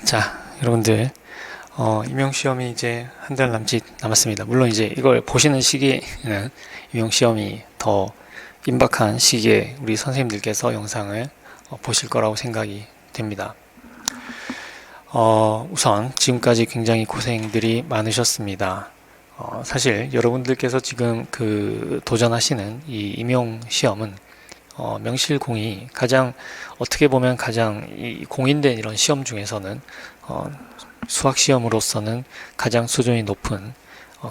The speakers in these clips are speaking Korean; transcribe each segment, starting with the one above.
자, 여러분들, 임용시험이 이제 한 달 남짓 남았습니다. 물론 이제 이걸 보시는 시기에는 임용시험이 더 임박한 시기에 우리 선생님들께서 영상을 보실 거라고 생각이 됩니다. 우선 지금까지 굉장히 고생들이 많으셨습니다. 사실 여러분들께서 지금 도전하시는 이 임용시험은 명실공히 어떻게 보면 가장 공인된 이런 시험 중에서는 수학 시험으로서는 가장 수준이 높은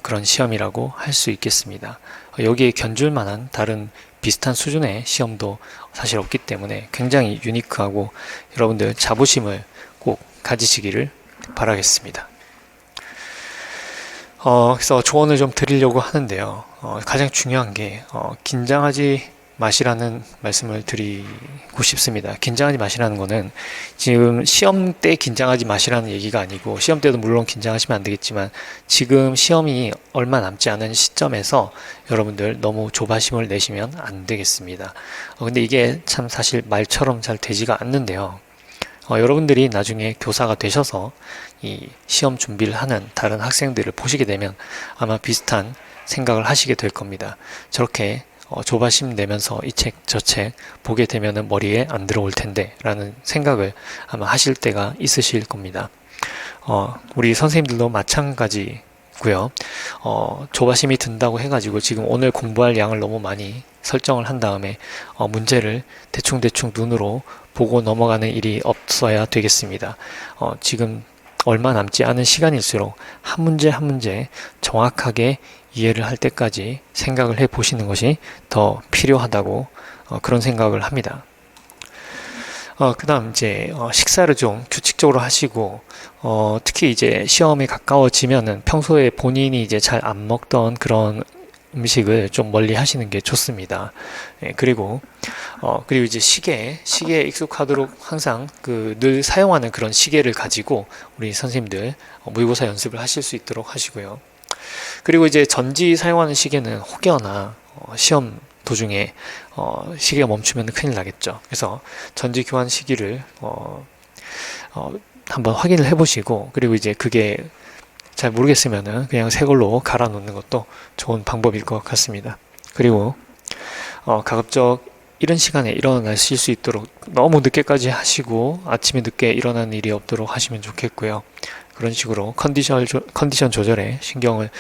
그런 시험이라고 할 수 있겠습니다. 여기에 견줄 만한 다른 비슷한 수준의 시험도 사실 없기 때문에 굉장히 유니크하고 여러분들 자부심을 꼭 가지시기를 바라겠습니다. 그래서 조언을 좀 드리려고 하는데요. 가장 중요한 게 긴장하지 마시라는 말씀을 드리고 싶습니다. 긴장하지 마시라는 거는 지금 시험 때 긴장하지 마시라는 얘기가 아니고, 시험 때도 물론 긴장하시면 안 되겠지만 지금 시험이 얼마 남지 않은 시점에서 여러분들 너무 조바심을 내시면 안 되겠습니다. 근데 이게 참 사실 말처럼 잘 되지가 않는데요. 여러분들이 나중에 교사가 되셔서 이 시험 준비를 하는 다른 학생들을 보시게 되면 아마 비슷한 생각을 하시게 될 겁니다. 저렇게 조바심 내면서 이 책 저 책 보게 되면은 머리에 안 들어올 텐데 라는 생각을 아마 하실 때가 있으실 겁니다. 우리 선생님들도 마찬가지고요. 조바심이 든다고 해가지고 지금 오늘 공부할 양을 너무 많이 설정을 한 다음에 문제를 대충대충 눈으로 보고 넘어가는 일이 없어야 되겠습니다. 지금 얼마 남지 않은 시간일수록 한 문제 한 문제 정확하게 이해를 할 때까지 생각을 해 보시는 것이 더 필요하다고 그런 생각을 합니다. 그 다음 이제 식사를 좀 규칙적으로 하시고, 특히 이제 시험에 가까워지면은 평소에 본인이 이제 잘 안 먹던 그런 음식을 좀 멀리 하시는 게 좋습니다. 그리고 이제 시계에 익숙하도록 항상 늘 사용하는 그런 시계를 가지고 우리 선생님들 모의고사 연습을 하실 수 있도록 하시고요. 그리고 이제 전지 사용하는 시계는 혹여나 시험 도중에 시계가 멈추면 큰일 나겠죠. 그래서 전지 교환 시기를 한번 확인을 해보시고, 그리고 이제 그게 잘 모르겠으면은 그냥 새 걸로 갈아 놓는 것도 좋은 방법일 것 같습니다. 그리고 가급적 이런 시간에 일어나실 수 있도록 너무 늦게까지 하시고 아침에 늦게 일어나는 일이 없도록 하시면 좋겠고요. 그런 식으로 컨디션 조절에 신경을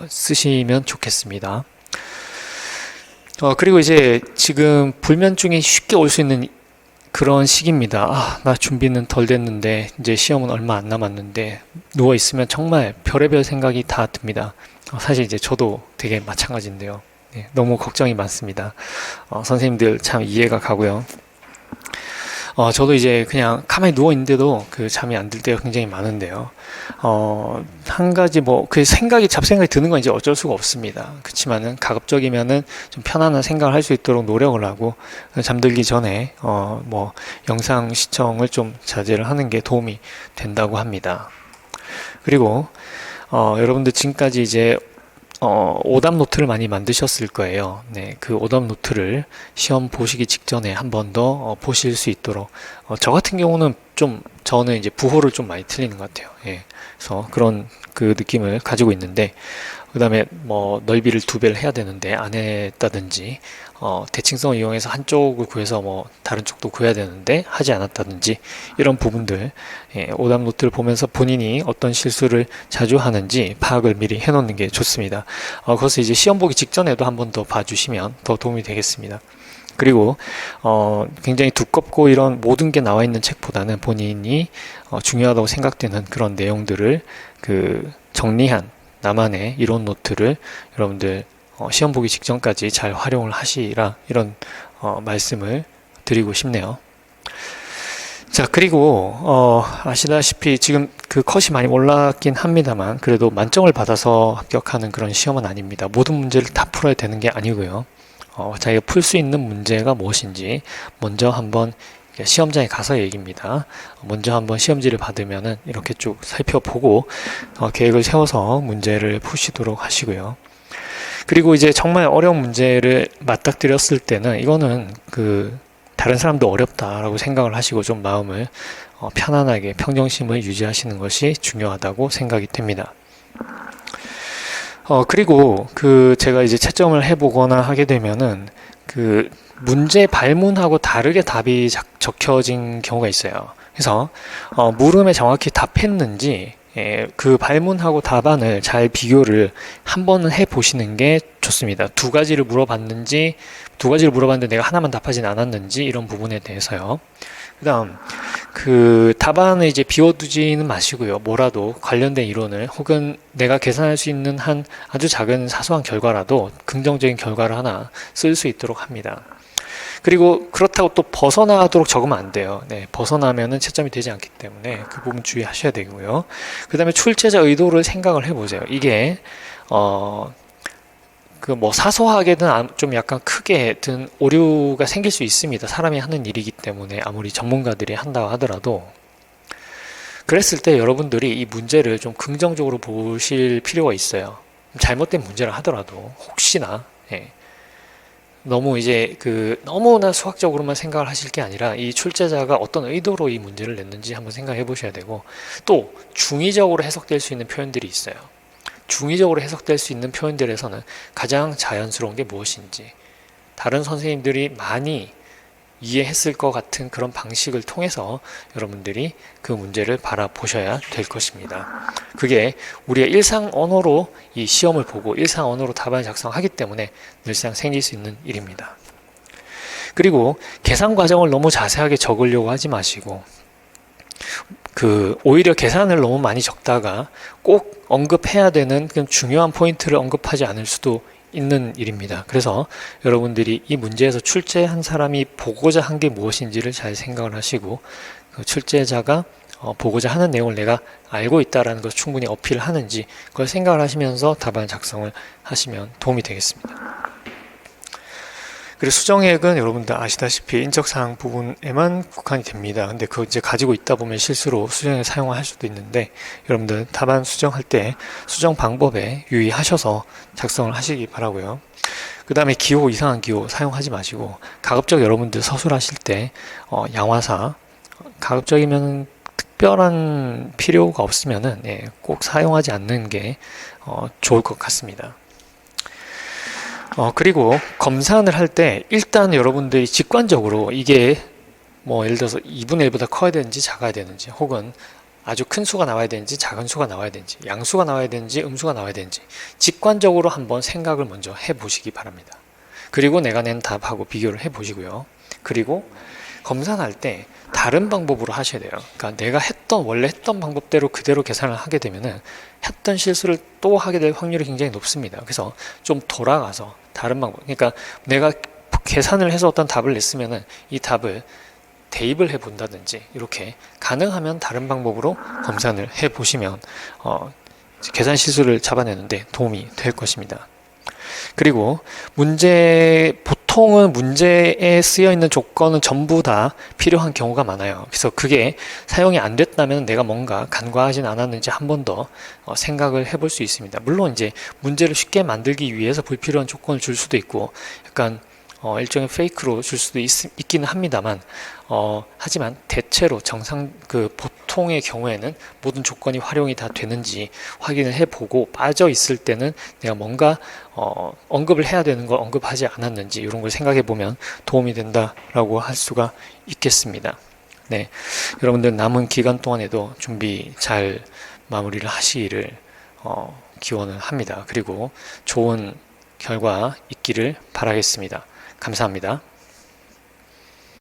쓰시면 좋겠습니다. 그리고 이제 지금 불면증이 쉽게 올 수 있는 그런 시기입니다. 나 준비는 덜 됐는데 이제 시험은 얼마 안 남았는데 누워 있으면 정말 별의별 생각이 다 듭니다. 사실 이제 저도 되게 마찬가지인데요. 네, 너무 걱정이 많습니다. 선생님들 참 이해가 가고요. 저도 이제 그냥 가만히 누워 있는데도 잠이 안 들 때가 굉장히 많은데요. 한 가지 잡생각이 드는 건 이제 어쩔 수가 없습니다. 그렇지만은 가급적이면은 좀 편안한 생각을 할 수 있도록 노력을 하고, 잠들기 전에 영상 시청을 좀 자제를 하는 게 도움이 된다고 합니다. 그리고 여러분들 지금까지 이제 오답 노트를 많이 만드셨을 거예요. 네, 그 오답 노트를 시험 보시기 직전에 한 번 더 보실 수 있도록, 저 같은 경우는 저는 이제 부호를 좀 많이 틀리는 것 같아요. 예, 그래서 그런 느낌을 가지고 있는데, 그 다음에 넓이를 2배를 해야 되는데 안 했다든지, 대칭성을 이용해서 한쪽을 구해서 다른 쪽도 구해야 되는데 하지 않았다든지, 이런 부분들, 오답 노트를 보면서 본인이 어떤 실수를 자주 하는지 파악을 미리 해놓는 게 좋습니다. 그것을 이제 시험 보기 직전에도 한 번 더 봐주시면 더 도움이 되겠습니다. 그리고 굉장히 두껍고 이런 모든 게 나와 있는 책보다는 본인이 중요하다고 생각되는 그런 내용들을 정리한 나만의 이론 노트를 여러분들 시험 보기 직전까지 잘 활용을 하시라, 이런 말씀을 드리고 싶네요. 자, 그리고 아시다시피 지금 컷이 많이 올랐긴 합니다만 그래도 만점을 받아서 합격하는 그런 시험은 아닙니다. 모든 문제를 다 풀어야 되는 게 아니고요. 자기가 풀 수 있는 문제가 무엇인지 먼저 한번 시험장에 가서 얘기입니다. 먼저 한번 시험지를 받으면은 이렇게 쭉 살펴보고 계획을 세워서 문제를 푸시도록 하시고요. 그리고 이제 정말 어려운 문제를 맞닥뜨렸을 때는 이거는 다른 사람도 어렵다라고 생각을 하시고 좀 마음을 편안하게 평정심을 유지하시는 것이 중요하다고 생각이 됩니다. 그리고 제가 이제 채점을 해보거나 하게 되면은 문제 발문하고 다르게 답이 적혀진 경우가 있어요. 그래서 물음에 정확히 답했는지 그 발문하고 답안을 잘 비교를 한 번은 해 보시는 게 좋습니다. 두 가지를 물어봤는데 내가 하나만 답하진 않았는지 이런 부분에 대해서요. 그다음 답안을 이제 비워두지는 마시고요. 뭐라도 관련된 이론을 혹은 내가 계산할 수 있는 한 아주 작은 사소한 결과라도 긍정적인 결과를 하나 쓸 수 있도록 합니다. 그리고 그렇다고 또 벗어나도록 적으면 안 돼요. 네, 벗어나면은 채점이 되지 않기 때문에 그 부분 주의하셔야 되고요. 그 다음에 출제자 의도를 생각을 해보세요. 이게 사소하게든 좀 약간 크게든 오류가 생길 수 있습니다. 사람이 하는 일이기 때문에 아무리 전문가들이 한다고 하더라도 그랬을 때 여러분들이 이 문제를 좀 긍정적으로 보실 필요가 있어요. 잘못된 문제를 하더라도 혹시나 너무 이제 너무나 수학적으로만 생각을 하실 게 아니라 이 출제자가 어떤 의도로 이 문제를 냈는지 한번 생각해 보셔야 되고 또 중의적으로 해석될 수 있는 표현들이 있어요. 중의적으로 해석될 수 있는 표현들에서는 가장 자연스러운 게 무엇인지 다른 선생님들이 많이 이해했을 것 같은 그런 방식을 통해서 여러분들이 그 문제를 바라보셔야 될 것입니다. 그게 우리의 일상 언어로 이 시험을 보고 일상 언어로 답안을 작성하기 때문에 늘상 생길 수 있는 일입니다. 그리고 계산 과정을 너무 자세하게 적으려고 하지 마시고 오히려 계산을 너무 많이 적다가 꼭 언급해야 되는 중요한 포인트를 언급하지 않을 수도 있는 일입니다. 그래서 여러분들이 이 문제에서 출제한 사람이 보고자 한 게 무엇인지를 잘 생각을 하시고 출제자가 보고자 하는 내용을 내가 알고 있다라는 것을 충분히 어필하는지 그걸 생각을 하시면서 답안 작성을 하시면 도움이 되겠습니다. 그리고 수정액은 여러분들 아시다시피 인적사항 부분에만 국한이 됩니다. 근데 그거 이제 가지고 있다 보면 실수로 수정액 사용을 할 수도 있는데 여러분들 답안 수정할 때 수정 방법에 유의하셔서 작성을 하시기 바라고요. 그 다음에 기호, 이상한 기호 사용하지 마시고 가급적 여러분들 서술하실 때 양화사 가급적이면 특별한 필요가 없으면은 꼭 사용하지 않는 게 좋을 것 같습니다. 그리고 검사안을 할 때 일단 여러분들이 직관적으로 이게 예를 들어서 2분의 1보다 커야 되는지 작아야 되는지 혹은 아주 큰 수가 나와야 되는지 작은 수가 나와야 되는지 양수가 나와야 되는지 음수가 나와야 되는지 직관적으로 한번 생각을 먼저 해보시기 바랍니다. 그리고 내가 낸 답하고 비교를 해보시고요. 그리고 검사할 때 다른 방법으로 하셔야 돼요. 그러니까 내가 원래 했던 방법대로 그대로 계산을 하게 되면은 했던 실수를 또 하게 될 확률이 굉장히 높습니다. 그래서 좀 돌아가서 다른 방법, 그러니까 내가 계산을 해서 어떤 답을 냈으면은 이 답을 대입을 해 본다든지 이렇게 가능하면 다른 방법으로 검산을 해 보시면 계산 실수를 잡아내는데 도움이 될 것입니다. 그리고 보통은 문제에 쓰여 있는 조건은 전부 다 필요한 경우가 많아요. 그래서 그게 사용이 안 됐다면 내가 뭔가 간과하진 않았는지 한 번 더 생각을 해볼 수 있습니다. 물론 이제 문제를 쉽게 만들기 위해서 불필요한 조건을 줄 수도 있고 약간 일종의 페이크로 줄 수도 있기는 합니다만 하지만 대체로 보통의 경우에는 모든 조건이 활용이 다 되는지 확인을 해보고 빠져 있을 때는 내가 뭔가 언급을 해야 되는 걸 언급하지 않았는지 이런 걸 생각해 보면 도움이 된다라고 할 수가 있겠습니다. 네, 여러분들 남은 기간 동안에도 준비 잘 마무리를 하시기를 기원을 합니다. 그리고 좋은 결과 있기를 바라겠습니다. 감사합니다.